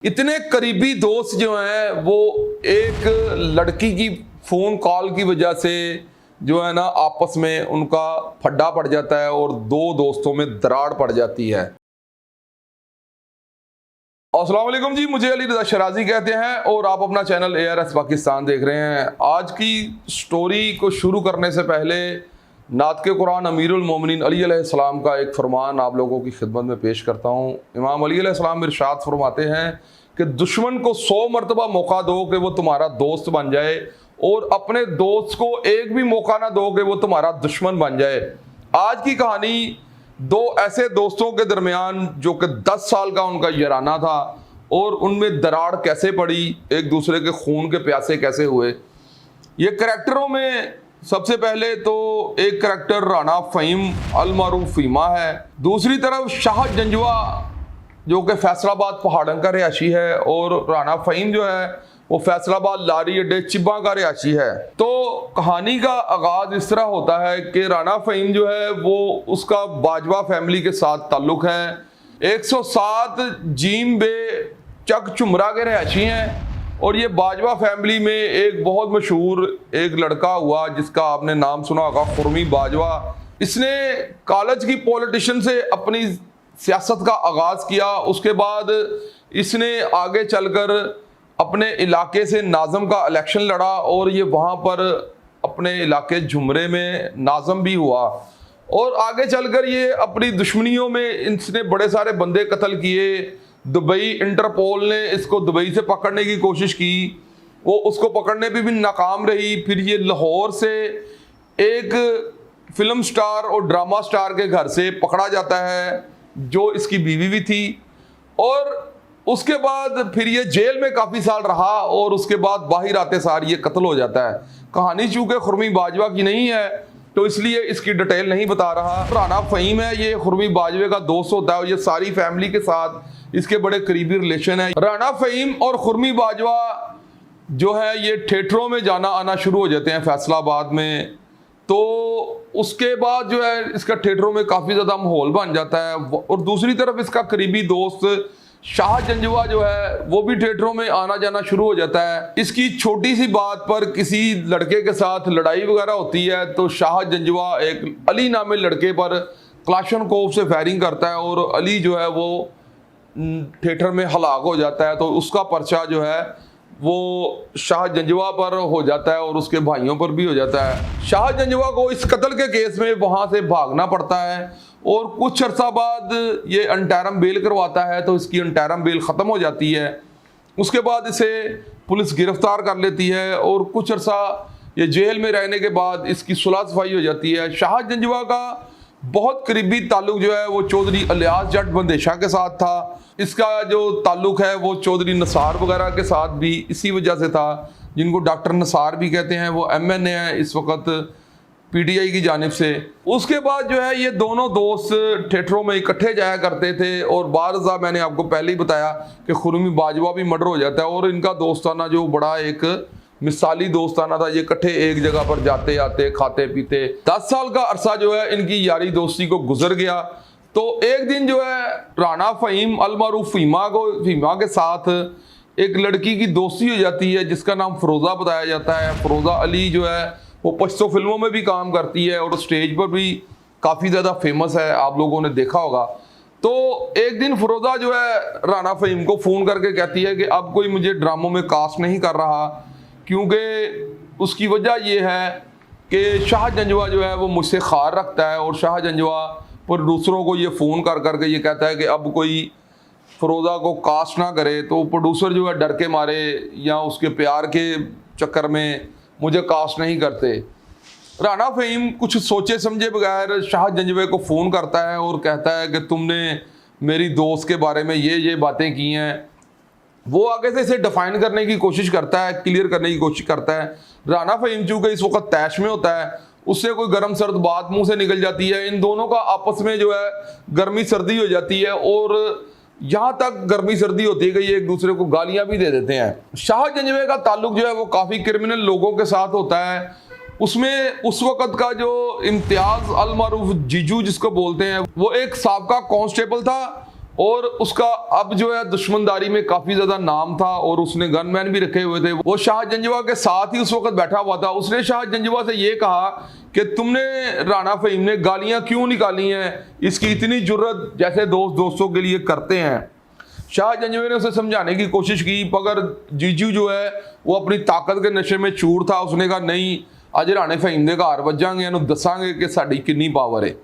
इतने करीबी दोस्त जो हैं वो एक लड़की की फोन कॉल की वजह से जो है ना आपस में उनका फड्डा पड़ जाता है और दो दोस्तों में दरार पड़ जाती है। अस्सलाम वालेकुम जी, मुझे अली रज़ा शराजी कहते हैं और आप अपना चैनल ARS पाकिस्तान देख रहे हैं। आज की स्टोरी को शुरू करने से पहले नात के कुरान अमीरुल मोमिनीन अली अलैहिस्सलाम का एक फरमान आप लोगों की खिदमत में पेश करता हूँ। इमाम अली अलैहिस्सलाम इरशाद फरमाते हैं कि दुश्मन को 100 मरतबा मौका दो कि वो तुम्हारा दोस्त बन जाए और अपने दोस्त को एक भी मौका ना दो कि वो तुम्हारा दुश्मन बन जाए। आज की कहानी दो ऐसे दोस्तों के दरमियान जो कि 10 साल का उनका याराना था और उनमें दरार कैसे पड़ी, एक दूसरे के खून के प्यासे कैसे हुए। ये करैक्टरों में सबसे पहले तो एक करैक्टर राना फ़हीम अलमारूफ फ़हीमा है, दूसरी तरफ शाह जंजवा जो कि फैसलाबाद पहाड़न का रिहायशी है और राना फ़हीम जो है वो फैसलाबाद लारी अड्डे चिब्बा का रिहायशी है। तो कहानी का आगाज़ इस तरह होता है कि राना फ़हीम जो है वो उसका बाजवा फैमिली के साथ ताल्लुक़ है। 107 जीम बे चक चुमरा के रिहायशी हैं और ये बाजवा फैमिली में एक बहुत मशहूर एक लड़का हुआ जिसका आपने नाम सुना होगा, खुर्मी बाजवा। इसने कॉलेज की पॉलिटिशियन से अपनी सियासत का आगाज़ किया। उसके बाद इसने आगे चलकर अपने इलाके से नाज़म का इलेक्शन लड़ा और ये वहाँ पर अपने इलाके झुमरे में नाज़म भी हुआ और आगे चलकर ये अपनी दुश्मनियों में इसने बड़े सारे बंदे कत्ल किए। दुबई इंटरपोल ने इसको दुबई से पकड़ने की कोशिश की, वो उसको पकड़ने पे भी नाकाम रही। फिर ये लाहौर से एक फिल्म स्टार और ड्रामा स्टार के घर से पकड़ा जाता है जो इसकी बीवी भी थी और उसके बाद फिर ये जेल में काफ़ी साल रहा और उसके बाद बाहर आते सार ये कत्ल हो जाता है। कहानी चूँकि खुर्मी बाजवा की नहीं है तो इसलिए इसकी डिटेल नहीं बता रहा। राना फ़हीम है, ये खुर्मी बाजवे का दोस्त होता है और ये सारी फैमिली के साथ इसके बड़े करीबी रिलेशन है। राना फ़हीम और खुर्मी बाजवा जो है ये थिएटरों में जाना आना शुरू हो जाते हैं फैसलाबाद में। तो उसके बाद जो है इसका थिएटरों में काफ़ी ज़्यादा माहौल बन जाता है और दूसरी तरफ इसका करीबी दोस्त शाह जंजवा जो है वो भी थिएटरों में आना जाना शुरू हो जाता है। इसकी छोटी सी बात पर किसी लड़के के साथ लड़ाई वगैरह होती है तो शाह जंजवा एक अली नामे लड़के पर क्लाशनकोव से फायरिंग करता है और अली जो है वो थिएटर में हलाक हो जाता है। तो उसका पर्चा जो है वो शाह जंजवा पर हो जाता है और उसके भाइयों पर भी हो जाता है। शाह जंजवा को इस कत्ल के केस में वहाँ से भागना पड़ता है और कुछ अर्सा बाद ये अंतरिम बेल करवाता है तो इसकी अंतरिम बेल ख़त्म हो जाती है। उसके बाद इसे पुलिस गिरफ्तार कर लेती है और कुछ अर्सा ये जेल में रहने के बाद इसकी सुलह सफाई हो जाती है। शाह जंजवा का बहुत करीबी ताल्लुक जो है वो चौधरी अलियास जट बंदेशा के साथ था। इसका जो ताल्लुक है वो चौधरी नसार वगैरह के साथ भी इसी वजह से था, जिनको डॉक्टर नसार भी कहते हैं। वो MNA है इस वक्त PTI की जानिब से। उसके बाद जो है ये दोनों दोस्त थिएटरों में इकट्ठे जाया करते थे और बारज़ा मैंने आपको पहले ही बताया कि खुर्मी बाजवा भी मर्डर हो जाता है और इनका दोस्ताना जो बड़ा एक मिसाली दोस्ताना था, ये इकट्ठे एक जगह पर जाते आते खाते पीते। 10 साल का अरसा जो है इनकी यारी दोस्ती को गुजर गया। तो एक दिन जो है राना फ़हीम अलमारूफ फ़हीमा के साथ एक लड़की की दोस्ती हो जाती है जिसका नाम फ़रोज़ा बताया जाता है। फ़रोज़ा अली जो है वो पश्तो फिल्मों में भी काम करती है और स्टेज पर भी काफ़ी ज़्यादा फेमस है, आप लोगों ने देखा होगा। तो एक दिन फ़रोज़ा जो है राना फ़हीम को फ़ोन करके कहती है कि अब कोई मुझे ड्रामों में कास्ट नहीं कर रहा, क्योंकि उसकी वजह ये है कि शाह जंजवा जो है वो मुझसे खार रखता है और शाह जंजवा प्रोड्यूसरों को ये फ़ोन कर करके ये कहता है कि अब कोई फ़रोज़ा को कास्ट ना करे। तो प्रोड्यूसर जो है डर के मारे या उसके प्यार के चक्कर में मुझे कास्ट नहीं करते। राना फ़हीम कुछ सोचे समझे बगैर शाह जंजवे को फ़ोन करता है और कहता है कि तुमने मेरी दोस्त के बारे में ये बातें की हैं। वो आगे से इसे डिफ़ाइन करने की कोशिश करता है, क्लियर करने की कोशिश करता है। राना फ़हीम चूँकि इस वक्त तैश में होता है, उससे कोई गर्म सर्द बात मुंह से निकल जाती है। इन दोनों का आपस में जो है गर्मी सर्दी हो जाती है और यहाँ तक गर्मी सर्दी होती है कि ये एक दूसरे को गालियाँ भी दे देते हैं। शाह जंजवे का ताल्लुक जो है वो काफ़ी क्रिमिनल लोगों के साथ होता है। उसमें उस वक़्त का जो इम्तियाज़ अलमारूफ जीजू जिसको बोलते हैं वो एक साबका कांस्टेबल था और उसका अब जो है दुश्मनदारी में काफी ज्यादा नाम था और उसने गनमैन भी रखे हुए थे। वो शाह जंजवा के साथ ही उस वक्त बैठा हुआ था। उसने शाह जंजवा से ये कहा कि तुमने राणा फहीम ने गालियां क्यों निकाली हैं, इसकी इतनी जुर्रत जैसे दोस्त दोस्तों के लिए करते हैं। शाह जंजवे ने उसे समझाने की कोशिश की, मगर जीजू जो है वो अपनी ताकत के नशे में चूर था। उसने कहा नहीं, अज राणे फहीम के घर वजांगे, इन्हों दसांगे कि साड़ी कितनी पावर है।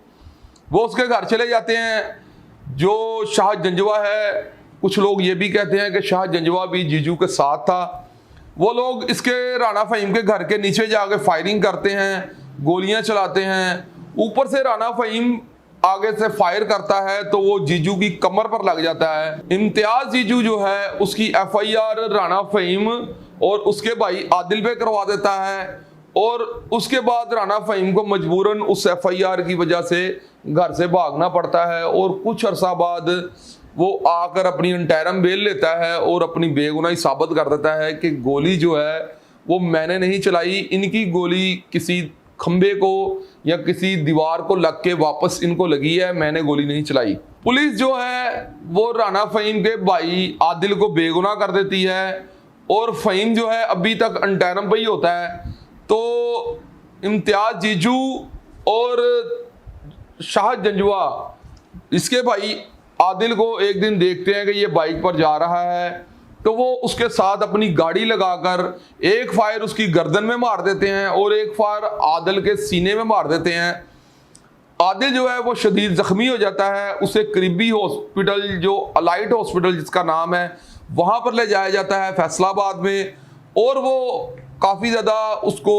वो उसके घर चले जाते हैं। जो शाह जंजवा है, कुछ लोग ये भी कहते हैं कि शाह जंजवा भी जीजू के साथ था। वो लोग इसके राणा फहीम के घर के नीचे जाके फायरिंग करते हैं, गोलियां चलाते हैं। ऊपर से राणा फहीम आगे से फायर करता है तो वो जीजू की कमर पर लग जाता है। इम्तियाज जीजू जो है उसकी FIR राणा फहीम और उसके भाई आदिल पे करवा देता है और उसके बाद राणा फहीम को मजबूरन उस FIR की वजह से घर से भागना पड़ता है और कुछ अरसा बाद वो आकर अपनी इंटरम बेल लेता है और अपनी बेगुनाही साबित कर देता है कि गोली जो है वो मैंने नहीं चलाई, इनकी गोली किसी खंबे को या किसी दीवार को लग के वापस इनको लगी है, मैंने गोली नहीं चलाई। पुलिस जो है वो राणा फहीम के भाई आदिल को बेगुनाह कर देती है और फहीम जो है अभी तक इंटरम पे ही होता है। तो इम्तियाज जीजू और शाह जंजवा इसके भाई आदिल को एक दिन देखते हैं कि ये बाइक पर जा रहा है, तो वो उसके साथ अपनी गाड़ी लगाकर एक फायर उसकी गर्दन में मार देते हैं और एक फायर आदिल के सीने में मार देते हैं। आदिल जो है वो शदीद जख्मी हो जाता है। उसे करीबी हॉस्पिटल, जो अलाइट हॉस्पिटल जिसका नाम है, वहाँ पर ले जाया जाता है फैसलाबाद में। और वो काफ़ी ज़्यादा उसको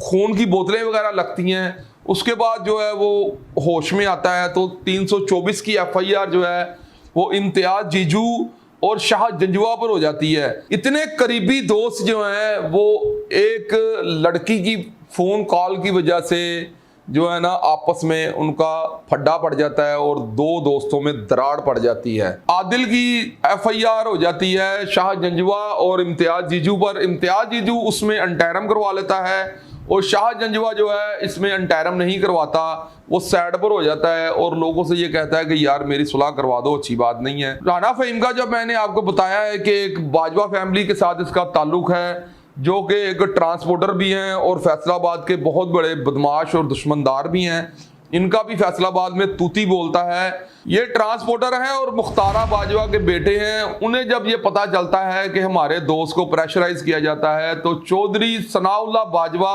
खून की बोतलें वगैरह लगती हैं। उसके बाद जो है वो होश में आता है। तो 324 की FIR जो है वो इम्तियाज जीजू और शाह जंजवा पर हो जाती है। इतने करीबी दोस्त जो हैं वो एक लड़की की फ़ोन कॉल की वजह से जो है ना आपस में उनका फड्डा पड़ जाता है और दो दोस्तों में दरार पड़ जाती है। आदिल की FIR हो जाती है शाह जंजवा और इम्तियाज जीजू पर। इम्तियाज जीजू उसमें अंटैरम करवा लेता है और शाह जंजवा जो है इसमें अंटैरम नहीं करवाता। वो सैड पर हो जाता है और लोगों से ये कहता है कि यार मेरी सुलह करवा दो, अच्छी बात नहीं है। राणा फहीम का जब मैंने आपको बताया है कि एक बाजवा फैमिली के साथ इसका ताल्लुक है, जो कि एक ट्रांसपोर्टर भी हैं और फैसलाबाद के बहुत बड़े बदमाश और दुश्मनदार भी हैं। इनका भी फैसलाबाद में तूती बोलता है। ये ट्रांसपोर्टर हैं और मुख्तारा बाजवा के बेटे हैं। उन्हें जब ये पता चलता है कि हमारे दोस्त को प्रेशराइज किया जाता है तो चौधरी सनाउल्लाह बाजवा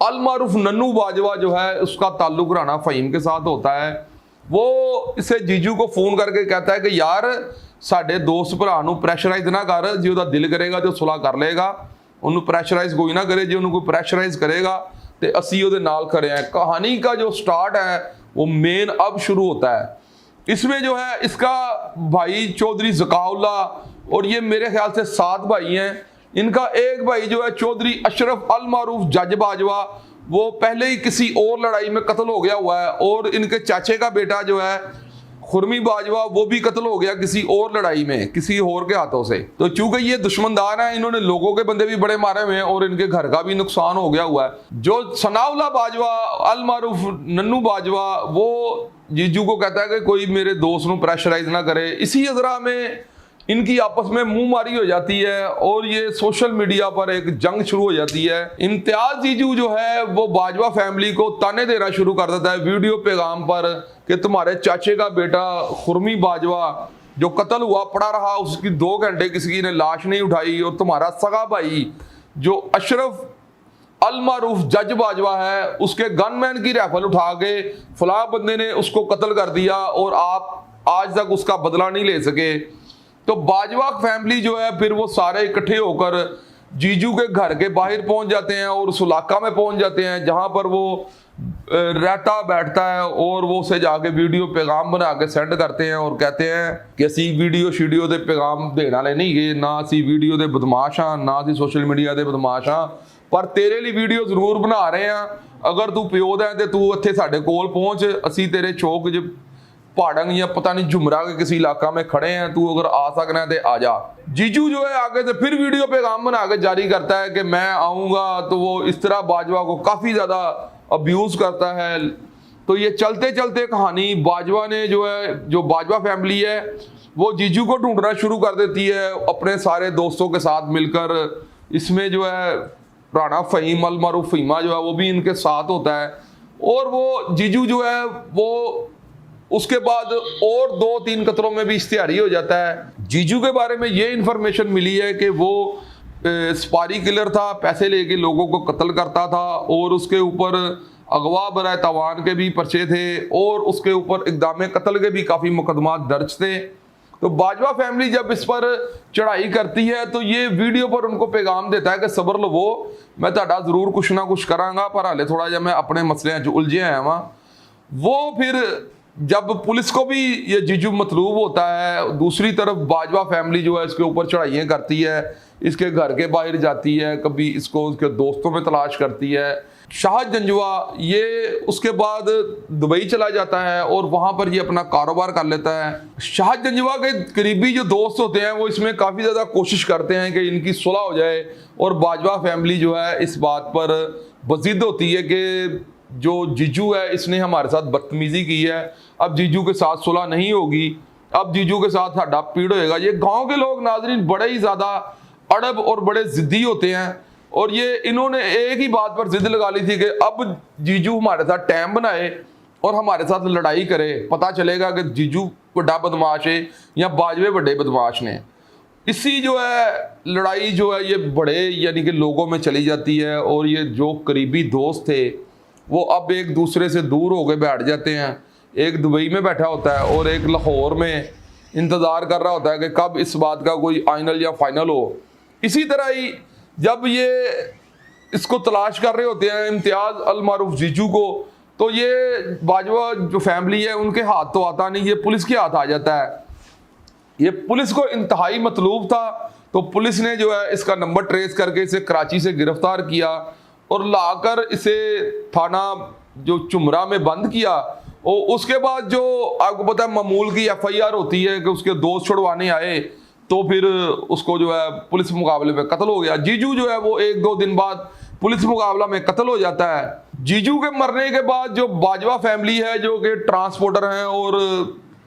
अलमारूफ नन्नू बाजवा जो है उसका ताल्लुक राणा फहीम के साथ होता है। वो इसे जीजू को फोन करके कहता है कि यार साडे दोस्त भरा नूं प्रेशराइज ना कर, जो उसदा दिल करेगा तो सुलह कर लेगा, उन्होंने प्रेशराइज कोई ना करे, जो उन्होंने कोई प्रेशराइज करेगा तो असी उहदे नाल खड़े हैं। कहानी का जो स्टार्ट है वो मेन अब शुरू होता है। इसमें जो है इसका भाई चौधरी ज़काउल्ला और ये मेरे ख्याल से 7 भाई हैं। इनका एक भाई जो है चौधरी अशरफ अल मारूफ जज बाजवा, वो पहले ही किसी और लड़ाई में कत्ल हो गया हुआ है। और इनके चाचे का बेटा जो है खुरमी बाजवा, वो भी कत्ल हो गया किसी और लड़ाई में, किसी और के हाथों से। तो चूंकि ये दुश्मनदार हैं, इन्होंने लोगों के बंदे भी बड़े मारे हुए हैं और इनके घर का भी नुकसान हो गया हुआ है। जो सनाउल्लाह बाजवा अल मारूफ नन्नू बाजवा, वो जीजू को कहता है कि कोई मेरे दोस्त को प्रेशराइज ना करे। इसी अजरा में इनकी आपस में मुंह मारी हो जाती है और ये सोशल मीडिया पर एक जंग शुरू हो जाती है। इम्तियाज जीजू जो है वो बाजवा फैमिली को ताने देना शुरू कर देता है वीडियो पैगाम पर कि तुम्हारे चाचे का बेटा खुरमी बाजवा जो कत्ल हुआ पड़ा रहा, उसकी 2 घंटे किसी ने लाश नहीं उठाई, और तुम्हारा सगा भाई जो अशरफ अल मारूफ जज बाजवा है उसके गनमैन की राइफल उठा के फलां बंदे ने उसको कत्ल कर दिया और आप आज तक उसका बदला नहीं ले सके। तो बाजवा फैमिली जो है फिर वो सारे इकट्ठे होकर जीजू के घर के बाहर पहुंच जाते हैं और उस इलाका में पहुंच जाते हैं जहां पर वो रहता बैठता है और वो उसे जाके वीडियो पैगाम बना के सेंड करते हैं और कहते हैं कि असी वीडियो शीडियो दे पैगाम देने वाले नहीं गए, ना असी वीडियो दे बदमाश हाँ, ना असी सोशल मीडिया दे बदमाश हाँ, पर तेरे लिए वीडियो जरूर बना रहे हैं। अगर तू प्यो दा ते तू इत्थे साडे कोल पहुंच, असी तेरे चौक च पहाड़ंग या पता नहीं झुमरा के किसी इलाका में खड़े हैं, तू अगर आ सकना है तो आ जा। जीजू जो है आगे से फिर वीडियो पैगाम बना के जारी करता है कि मैं आऊँगा। तो वो इस तरह बाजवा को काफ़ी ज़्यादा अब्यूज़ करता है तो ये चलते चलते कहानी बाजवा ने जो है, जो बाजवा फैमिली है वो जीजू को ढूंढना शुरू कर देती है अपने सारे दोस्तों के साथ मिलकर। इसमें जो है राना फ़हीम अल मारूफ फ़हीमा जो है वो भी इनके साथ होता है। और वो जीजू जो है वो उसके बाद और 2-3 कत्लों में भी इश्तिहारी हो जाता है। जीजू के बारे में ये इन्फॉर्मेशन मिली है कि वो स्पारी किलर था, पैसे लेके लोगों को कत्ल करता था और उसके ऊपर अगवा बराए तावान के भी पर्चे थे और उसके ऊपर इक़दाम कत्ल के भी काफ़ी मुकदमात दर्ज थे। तो बाजवा फैमिली जब इस पर चढ़ाई करती है तो ये वीडियो पर उनको पैगाम देता है कि सब्र लो, मैं ताड़ा ज़रूर कुछ ना कुछ करांगा, पर हाले थोड़ा जब मैं अपने मसले जो उलझे हैं वहाँ। वो फिर जब पुलिस को भी ये जीजू मतलूब होता है, दूसरी तरफ बाजवा फैमिली जो है इसके ऊपर चढ़ाइयाँ करती है, इसके घर के बाहर जाती है, कभी इसको उसके दोस्तों में तलाश करती है। शाह जंजुआ ये उसके बाद दुबई चला जाता है और वहाँ पर ये अपना कारोबार कर लेता है। शाह जंजुआ के करीबी जो दोस्त होते हैं वो इसमें काफ़ी ज़्यादा कोशिश करते हैं कि इनकी सुलह हो जाए और बाजवा फैमिली जो है इस बात पर बज़िद होती है कि जो जीजू है इसने हमारे साथ बदतमीज़ी की है, अब जीजू के साथ सुलह नहीं होगी, अब जीजू के साथ हड्डा पीड़ होएगा। ये गाँव के लोग नाज़रीन बड़े ही ज़्यादा अड़ब और बड़े ज़िद्दी होते हैं और ये इन्होंने एक ही बात पर जिद लगा ली थी कि अब जीजू हमारे साथ टाइम बनाए और हमारे साथ लड़ाई करे, पता चलेगा कि जीजू बड़ा बदमाश है या बाजवे बड़े बदमाश ने। इसी जो है लड़ाई जो है ये बड़े यानी कि लोगों में चली जाती है और ये जो करीबी दोस्त थे वो अब एक दूसरे से दूर हो गए बैठ जाते हैं। एक दुबई में बैठा होता है और एक लाहौर में इंतज़ार कर रहा होता है कि कब इस बात का कोई आइनल या फाइनल हो। इसी तरह ही जब ये इसको तलाश कर रहे होते हैं इम्तियाज़ अल मारूफ जीजू को, तो ये बाजवा जो फैमिली है उनके हाथ तो आता नहीं, ये पुलिस के हाथ आ जाता है। ये पुलिस को इंतहाई मतलूब था तो पुलिस ने जो है इसका नंबर ट्रेस करके इसे कराची से गिरफ्तार किया और लाकर इसे थाना जो चुमरा में बंद किया। और उसके बाद जो आपको पता है मामूल की FIR होती है कि उसके दोस्त छुड़वाने आए तो फिर उसको जो है पुलिस मुकाबले में कत्ल हो गया। जीजू जो है वो 1-2 दिन बाद पुलिस मुकाबला में कत्ल हो जाता है। जीजू के मरने के बाद जो बाजवा फैमिली है जो कि ट्रांसपोर्टर हैं और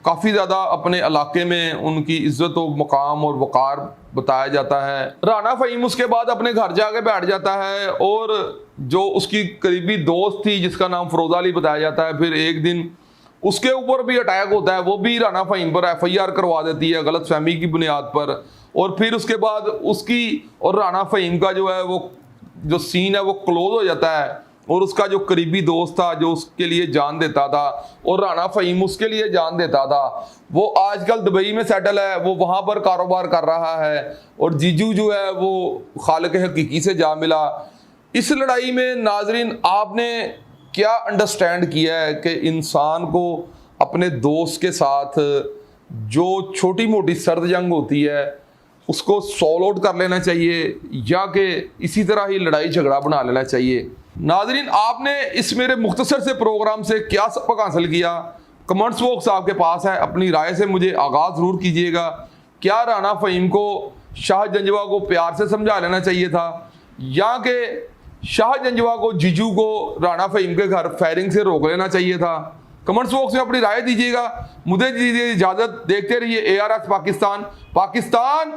काफ़ी ज़्यादा अपने इलाके में उनकी इज्जत और मकाम और वक़ार बताया जाता है। राना फ़हीम उसके बाद अपने घर जाके बैठ जाता है और जो उसकी करीबी दोस्त थी जिसका नाम फ़रोज़ा अली बताया जाता है, फिर एक दिन उसके ऊपर भी अटैक होता है, वो भी राना फ़हीम पर FIR करवा देती है गलत फहमी की बुनियाद पर। और फिर उसके बाद उसकी और राना फ़हीम का जो है वो जो सीन है वो क्लोज हो जाता है और उसका जो करीबी दोस्त था जो उसके लिए जान देता था और राना फ़हीम उसके लिए जान देता था, वो आजकल दुबई में सेटल है, वो वहाँ पर कारोबार कर रहा है और जीजू जो है वो खालिक हकीकी से जा मिला। इस लड़ाई में नाजरीन आपने क्या अंडरस्टैंड किया है कि इंसान को अपने दोस्त के साथ जो छोटी मोटी सर्द जंग होती है उसको सॉल्व आउट कर लेना चाहिए या कि इसी तरह ही लड़ाई झगड़ा बना लेना चाहिए? नाजरीन आपने इस मेरे मुख्तसर से प्रोग्राम से क्या सबक हासिल किया? कमेंट्स बॉक्स आपके पास है, अपनी राय से मुझे आगाज़ ज़रूर कीजिएगा। क्या राना फ़हीम को शाह जंजुआ को प्यार से समझा लेना चाहिए था या कि शाह जंजुआ को जीजू को राना फ़हीम के घर फायरिंग से रोक लेना चाहिए था? कमेंट्स बॉक्स में अपनी राय दीजिएगा। मुझे दीजिए इजाज़त, देखते रहिए ARS पाकिस्तान।